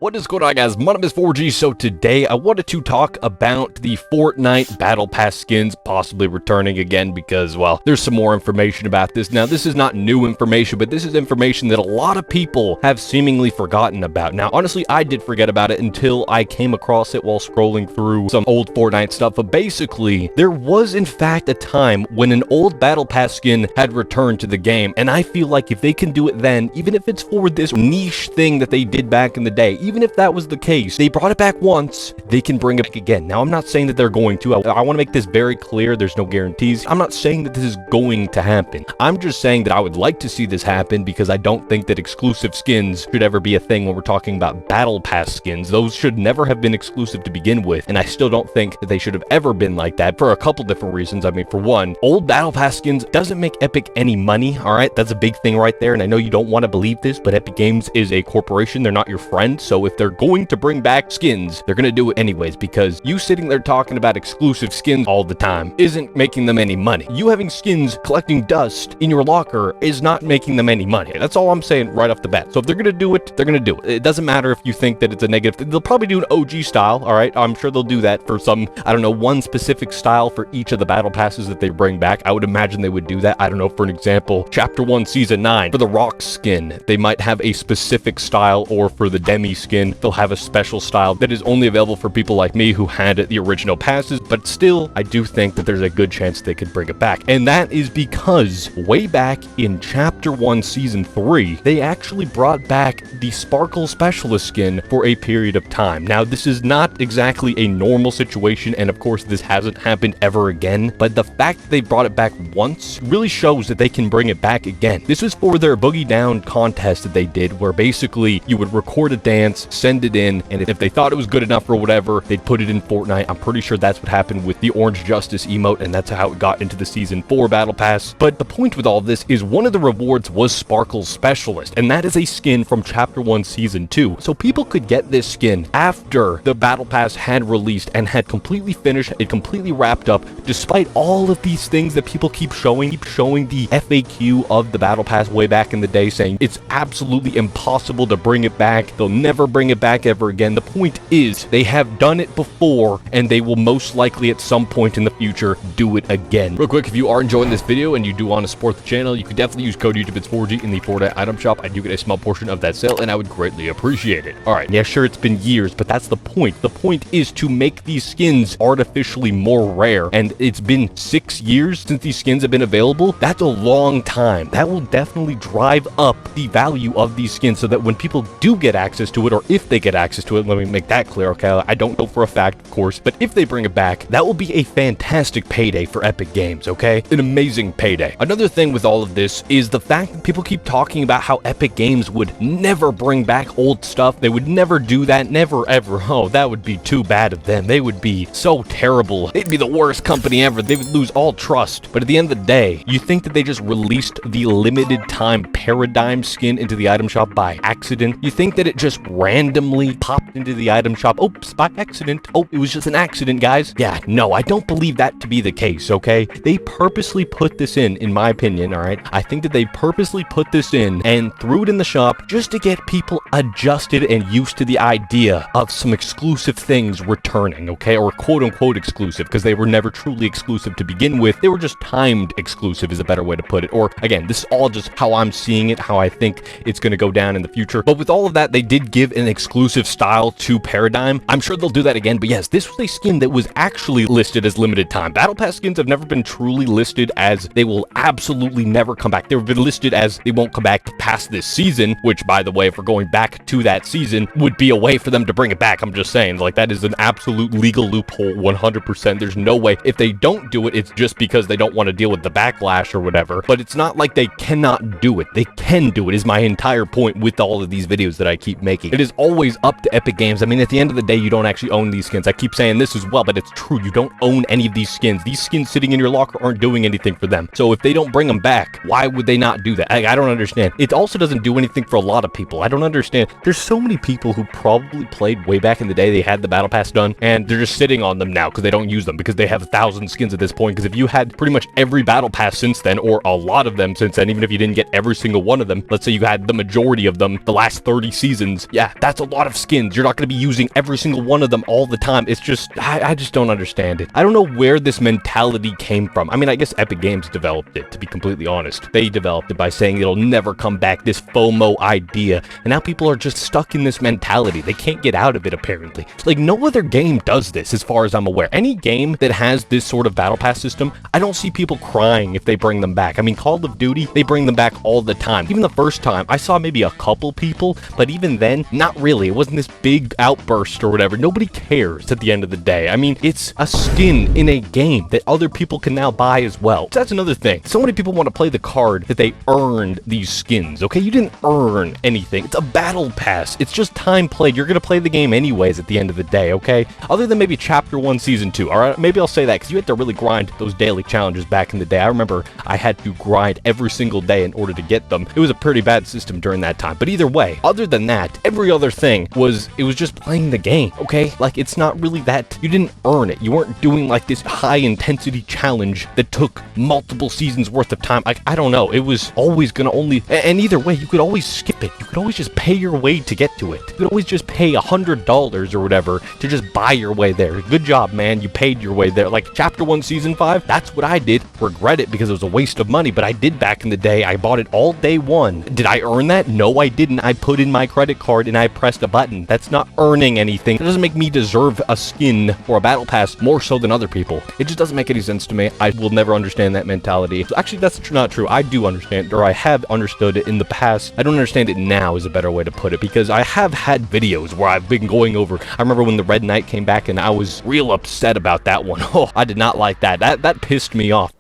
What is going on, guys? My name is 4G. So today I wanted to talk about the Fortnite Battle Pass skins possibly returning again because, well, there's some more information about this. Now, this is not new information, but this is information that a lot of people have seemingly forgotten about. Now, honestly, I did forget about it until I came across it while scrolling through some old Fortnite stuff. But basically, there was in fact a time when an old Battle Pass skin had returned to the game, and I feel like if they can do it then, even if it's for this niche thing that they did back in the day, even if that was the case, they brought it back once, they can bring it back again. Now, I'm not saying that they're going to. I want to make this very clear. There's no guarantees. I'm not saying that this is going to happen. I'm just saying that I would like to see this happen because I don't think that exclusive skins should ever be a thing when we're talking about Battle Pass skins. Those should never have been exclusive to begin with, and I still don't think that they should have ever been like that for a couple different reasons. I mean, for one, old Battle Pass skins doesn't make Epic any money, all right? That's a big thing right there, and I know you don't want to believe this, but Epic Games is a corporation. They're not your friend, so if they're going to bring back skins, they're going to do it anyways, because you sitting there talking about exclusive skins all the time isn't making them any money. You having skins collecting dust in your locker is not making them any money. That's all I'm saying right off the bat. So if they're going to do it, they're going to do it. It doesn't matter if you think that it's a negative. They'll probably do an OG style, all right? I'm sure they'll do that for some, I don't know, one specific style for each of the battle passes that they bring back. I would imagine they would do that. I don't know, for an example, Chapter 1, Season 9, for the Rock skin, they might have a specific style, or for the Demi skin, they'll have a special style that is only available for people like me who had the original passes. But still, I do think that there's a good chance they could bring it back. And that is because way back in Chapter 1, Season 3, they actually brought back the Sparkle Specialist skin for a period of time. Now, this is not exactly a normal situation, and of course, this hasn't happened ever again, but the fact that they brought it back once really shows that they can bring it back again. This was for their Boogie Down contest that they did, where basically you would record a dance, send it in, and if they thought it was good enough or whatever, they'd put it in Fortnite. I'm pretty sure that's what happened with the Orange Justice emote, and that's how it got into the Season 4 Battle Pass. But the point with all of this is one of the rewards was Sparkle Specialist, and that is a skin from Chapter 1 Season 2. So people could get this skin after the Battle Pass had released and had completely finished, it completely wrapped up, despite all of these things that people keep showing the FAQ of the Battle Pass way back in the day, saying it's absolutely impossible to bring it back. They'll never bring it back ever again. The point is, they have done it before, and they will most likely at some point in the future do it again. Real quick, if you are enjoying this video and you do want to support the channel, you can definitely use code YouTubeIt's4G in the Fortnite item shop. I do get a small portion of that sale, and I would greatly appreciate it. All right, yeah, sure, it's been years, but that's the point. The point is to make these skins artificially more rare, and it's been 6 years since these skins have been available. That's a long time. That will definitely drive up the value of these skins so that when people do get access to it, or if they get access to it, let me make that clear, okay? I don't know for a fact, of course, but if they bring it back, that will be a fantastic payday for Epic Games, okay? An amazing payday. Another thing with all of this is the fact that people keep talking about how Epic Games would never bring back old stuff. They would never do that, never ever. Oh, that would be too bad of them. They would be so terrible. They'd be the worst company ever. They would lose all trust. But at the end of the day, you think that they just released the limited time Paradigm skin into the item shop by accident? You think that it just randomly popped into the item shop? Oops, by accident. Oh, it was just an accident, guys. Yeah, no, I don't believe that to be the case, okay? They purposely put this in my opinion, all right? I think that they purposely put this in and threw it in the shop just to get people adjusted and used to the idea of some exclusive things returning, okay? Or quote-unquote exclusive, because they were never truly exclusive to begin with. They were just timed exclusive is a better way to put it. Or, again, this is all just how I'm seeing it, how I think it's going to go down in the future. But with all of that, they did give an exclusive style to Paradigm. I'm sure they'll do that again, but yes, this was a skin that was actually listed as limited time. Battle Pass skins have never been truly listed as they will absolutely never come back. They've been listed as they won't come back past this season, which, by the way, if we're going back to that season, would be a way for them to bring it back. I'm just saying, like, that is an absolute legal loophole, 100%. There's no way. If they don't do it, it's just because they don't want to deal with the backlash or whatever. But it's not like they cannot do it. They can do it, is my entire point with all of these videos that I keep making. It is always up to Epic Games. I mean, at the end of the day, you don't actually own these skins. I keep saying this as well, but it's true. You don't own any of these skins. These skins sitting in your locker aren't doing anything for them. So if they don't bring them back, why would they not do that? I don't understand. It also doesn't do anything for a lot of people. I don't understand. There's so many people who probably played way back in the day. They had the Battle Pass done, and they're just sitting on them now because they don't use them, because they have 1,000 skins at this point. Because if you had pretty much every Battle Pass since then, or a lot of them since then, even if you didn't get every single one of them, let's say you had the majority of them the last 30 seasons, yeah, Yeah, that's a lot of skins. You're not going to be using every single one of them all the time. It's just, I just don't understand it. I don't know where this mentality came from. I mean, I guess Epic Games developed it, to be completely honest. They developed it by saying it'll never come back, this FOMO idea. And now people are just stuck in this mentality. They can't get out of it, apparently. Like, no other game does this, as far as I'm aware. Any game that has this sort of battle pass system, I don't see people crying if they bring them back. I mean, Call of Duty, they bring them back all the time. Even the first time, I saw maybe a couple people, but even then, not really. It wasn't this big outburst or whatever. Nobody cares at the end of the day. I mean, it's a skin in a game that other people can now buy as well. So that's another thing. So many people want to play the card that they earned these skins, okay? You didn't earn anything. It's a battle pass. It's just time played. You're going to play the game anyways at the end of the day, okay? Other than maybe Chapter 1, Season 2, all right? Maybe I'll say that because you had to really grind those daily challenges back in the day. I remember I had to grind every single day in order to get them. It was a pretty bad system during that time. But either way, other than that, every other thing was, it was just playing the game, okay? Like, it's not really that, you didn't earn it. You weren't doing like this high intensity challenge that took multiple seasons worth of time. Like, I don't know. It was always gonna only, and either way, you could always skip it. You could always just pay your way to get to it. You could always just pay $100 or whatever to just buy your way there. Good job, man. You paid your way there. Like Chapter 1, Season 5, that's what I did. Regret it because it was a waste of money, but I did back in the day. I bought it all day one. Did I earn that? No, I didn't. I put in my credit card and I pressed a button. That's not earning anything. It doesn't make me deserve a skin or a battle pass more so than other people. It just doesn't make any sense to me. I will never understand that mentality. Actually, that's not true. I do understand, or I have understood it in the past. I don't understand it now is a better way to put it, because I have had videos where I've been going over. I remember when the Red Knight came back and I was real upset about that one. Oh, I did not like that. That pissed me off.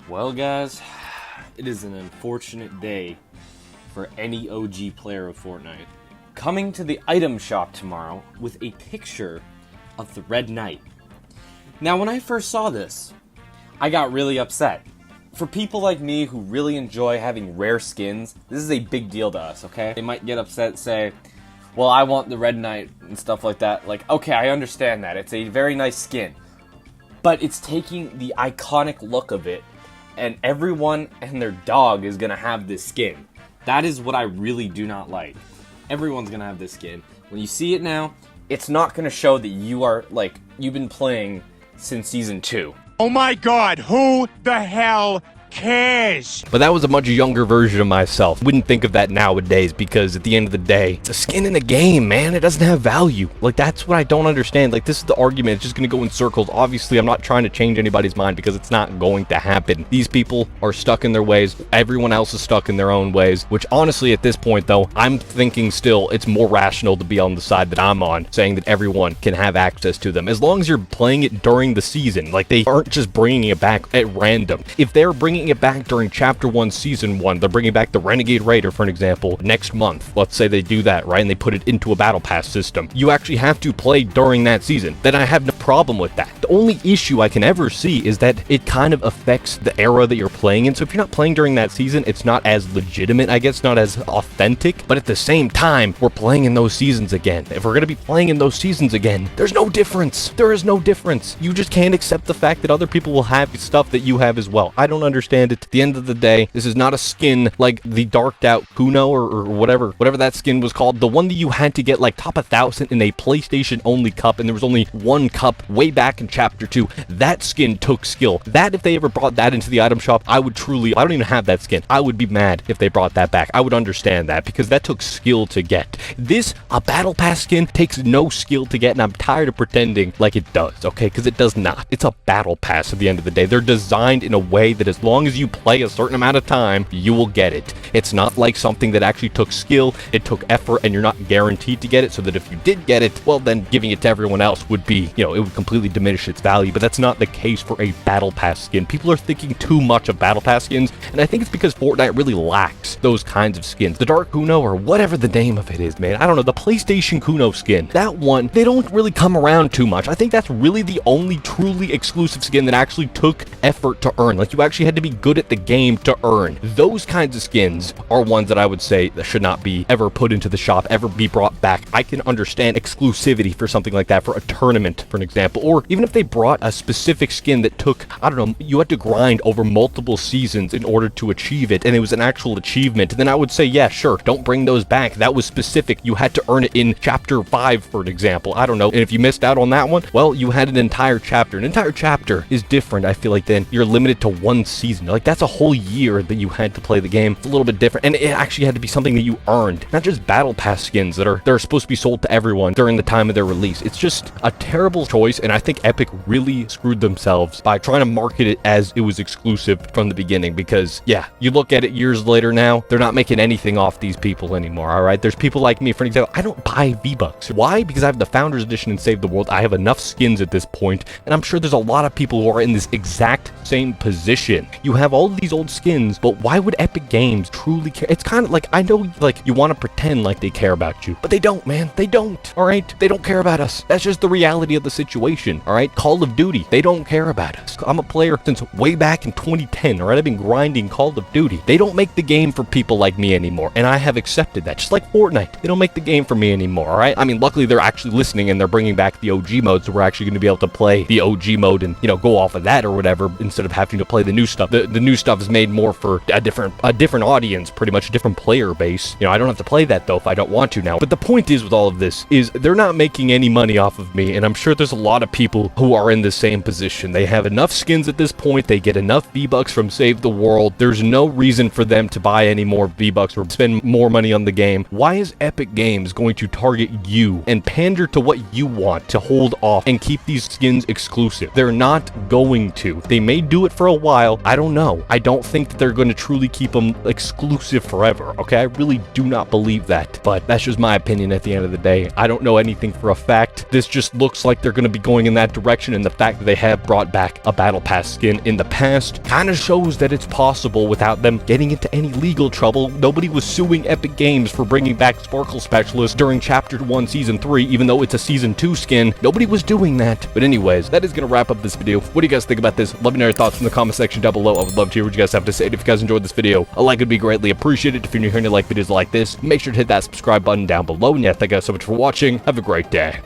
Well, guys, it is an unfortunate day for any OG player of Fortnite. Coming to the item shop tomorrow with a picture of the Red Knight. Now, when I first saw this, I got really upset. For people like me who really enjoy having rare skins, this is a big deal to us, okay? They might get upset, say, well, I want the Red Knight and stuff like that. Like, okay, I understand that. It's a very nice skin. But it's taking the iconic look of it, and everyone and their dog is gonna have this skin. That is what I really do not like. Everyone's gonna have this skin. When you see it now, it's not gonna show that you are, like, you've been playing since Season 2. Oh my god, who the hell cares? But that was a much younger version of myself. Wouldn't think of that nowadays, because at the end of the day, it's a skin in a game, man. It doesn't have value. Like, that's what I don't understand. Like, this is the argument. It's just going to go in circles. Obviously, I'm not trying to change anybody's mind, because it's not going to happen. These people are stuck in their ways. Everyone else is stuck in their own ways, which honestly, at this point, though, I'm thinking still it's more rational to be on the side that I'm on, saying that everyone can have access to them. As long as you're playing it during the season. Like, they aren't just bringing it back at random. If they're bringing it back during Chapter 1, Season 1, they're bringing back the Renegade Raider, for an example, next month. Let's say they do that, right? And they put it into a battle pass system. You actually have to play during that season. Then I have no problem with that. The only issue I can ever see is that it kind of affects the era that you're playing in. So if you're not playing during that season, it's not as legitimate, I guess, not as authentic. But at the same time, we're playing in those seasons again. If we're going to be playing in those seasons again, there's no difference. There is no difference. You just can't accept the fact that other people will have stuff that you have as well. I don't understand it. At the end of the day, this is not a skin like the darked out Kuno or whatever that skin was called. The one that you had to get like top 1,000 in a PlayStation only cup, and there was only one cup way back in Chapter 2. That skin took skill. That, if they ever brought that into the item shop, I would truly, I don't even have that skin. I would be mad if they brought that back. I would understand that, because that took skill to get. This, a battle pass skin, takes no skill to get, and I'm tired of pretending like it does, okay? Because it does not. It's a battle pass at the end of the day. They're designed in a way that as long as you play a certain amount of time, you will get it. It's not like something that actually took skill, it took effort, and you're not guaranteed to get it, so that if you did get it, well, then giving it to everyone else would be, you know, it would completely diminish its value. But that's not the case for a battle pass skin. People are thinking too much of battle pass skins, and I think it's because Fortnite really lacks those kinds of skins. The Dark Kuno, or whatever the name of it is, man, I don't know, the PlayStation Kuno skin, that one, they don't really come around too much. I think that's really the only truly exclusive skin that actually took effort to earn. Like, you actually had to be good at the game to earn. Those kinds of skins are ones that I would say that should not be ever put into the shop, ever be brought back. I can understand exclusivity for something like that, for a tournament, for an example, or even if they brought a specific skin that took, I don't know, you had to grind over multiple seasons in order to achieve it, and it was an actual achievement, then I would say, yeah, sure, don't bring those back. That was specific. You had to earn it in Chapter 5, for an example. I don't know. And if you missed out on that one, well, you had an entire chapter. An entire chapter is different, I feel like, than you're limited to one season. Like, that's a whole year that you had to play the game. It's a little bit different, and it actually had to be something that you earned, not just battle pass skins that are supposed to be sold to everyone during the time of their release. It's just a terrible choice, and I think Epic really screwed themselves by trying to market it as it was exclusive from the beginning, because, yeah, you look at it years later now, they're not making anything off these people anymore, all right? There's people like me, for example, I don't buy V-Bucks. Why? Because I have the Founders Edition and Save the World. I have enough skins at this point, and I'm sure there's a lot of people who are in this exact same position. You have all of these old skins, but why would Epic Games truly care? It's kind of like, I know, like, you want to pretend like they care about you, but they don't, man. They don't, all right? They don't care about us. That's just the reality of the situation, all right? Call of Duty, they don't care about us. I'm a player since way back in 2010, all right? I've been grinding Call of Duty. They don't make the game for people like me anymore, and I have accepted that. Just like Fortnite, they don't make the game for me anymore, all right? I mean, luckily they're actually listening, and they're bringing back the OG mode, so we're actually going to be able to play the OG mode and, you know, go off of that or whatever, instead of having to play the new stuff. The new stuff is made more for a different audience, pretty much a different player base. You know, I don't have to play that though if I don't want to now. But the point is with all of this is they're not making any money off of me, and I'm sure there's a lot of people who are in the same position. They have enough skins at this point, they get enough V-Bucks from Save the World. There's no reason for them to buy any more V-Bucks or spend more money on the game. Why is Epic Games going to target you and pander to what you want to hold off and keep these skins exclusive? They're not going to. They may do it for a while. I don't know. I don't think that they're going to truly keep them exclusive forever, okay? I really do not believe that, but that's just my opinion at the end of the day. I don't know anything for a fact. This just looks like they're going to be going in that direction, and the fact that they have brought back a Battle Pass skin in the past kind of shows that it's possible without them getting into any legal trouble. Nobody was suing Epic Games for bringing back Sparkle Specialist during Chapter 1 Season 3, even though it's a Season 2 skin. Nobody was doing that. But anyways, that is going to wrap up this video. What do you guys think about this? Let me know your thoughts in the comment section down below. I would love to hear what you guys have to say. And if you guys enjoyed this video, a like would be greatly appreciated. If you're new here and you like videos like this, make sure to hit that subscribe button down below. And yeah, thank you guys so much for watching. Have a great day.